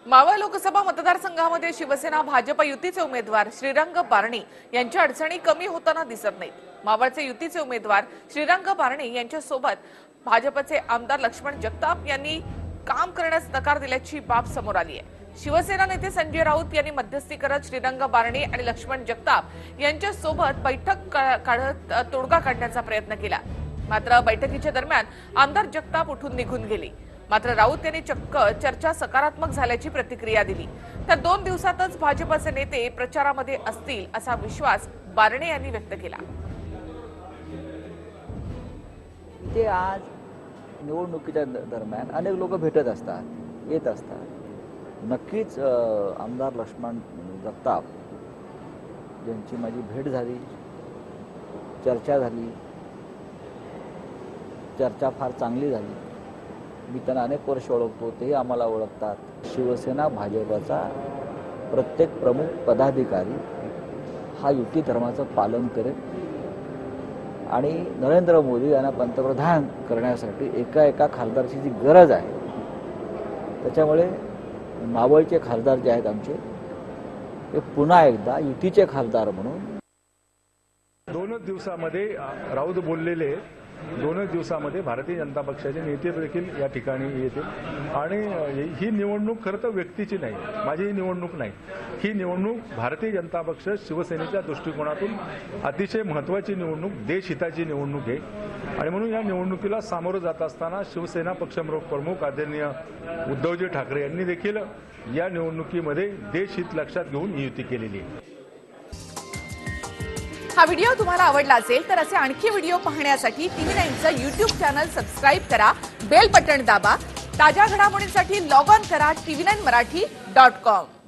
मावळ लोकसभा मतदारसंघामध्ये शिवसेना भाजप युतीचे उमेदवार श्रीरंग बारणे यांच्या अडचणी कमी होताना दिसत नाहीत। मावळचे युतीचे उमेदवार श्रीरंग बारणे यांच्या सोबत भाजपचे आमदार लक्ष्मण जगताप यांनी काम करण्यास नकार दिल्याची बाब समोर आली आहे। शिवसेना नेते संजय राऊत यांनी मध्यस्थी करत श्रीरंग बारणे आणि लक्ष्मण जगताप यांच्या सोबत बैठक काढत तोडगा काढण्याचा प्रयत्न केला। मात्र बैठकीच्या दरम्यान आमदार जगताप उठून निघून गेले। मात्र राऊत यांनी चक्क चर्चा सकारात्मक झाल्याची प्रतिक्रिया दिली। तर 2 दिवसातच भाजपचे नेते प्रचारामध्ये असतील असा विश्वास बारणे यांनी व्यक्त केला। ते आज निवडणुकीच्या दरम्यान अनेक लोक भेटत असतात, येत असतात। नक्कीच आमदार लक्ष्मण जगताप यांची माझी भेट झाली, चर्चा झाली, चर्चा फार चांगली झाली। मी त्यांना अनेक वर्ष ओळखतो, तेही आम्हाला ओळखतात। शिवसेना भाजपचा प्रत्येक प्रमुख पदाधिकारी हा युती धर्माचं पालन करेल आणि नरेंद्र मोदी यांना पंतप्रधान करण्यासाठी एका खासदाराची जी गरज आहे, त्याच्यामुळे मावळचे खासदार जे आहेत आमचे, ते पुन्हा एकदा युतीचे खासदार म्हणून 2 दिवसामध्ये राऊत बोललेले 2 दिवसामध्ये भारतीय जनता पक्षाचे नेते देखील या ठिकाणी येतील आणि ही निवडणूक खरं तर व्यक्तीची नाही, माझी ही निवडणूक नाही। ही निवडणूक भारतीय जनता पक्ष शिवसेनेच्या दृष्टिकोनातून अतिशय महत्त्वाची निवडणूक, देशहिताची निवडणूक आहे आणि म्हणून या निवडणुकीला सामोरं जात असताना शिवसेना पक्षप्रमुख आदरणीय उद्धवजी ठाकरे यांनी देखील या निवडणुकीमध्ये देशहित लक्षात घेऊन ही युती केलेली आहे। हा व्हिडिओ तुम्हाला आवडला असेल तर असे आणखी व्हिडिओ पाहण्यासाठी TV9चं YouTube चॅनल सबस्क्राइब करा, बेल बटन दाबा। ताज्या घडामोडींसाठी लॉग ऑन करा tv9marathi.com।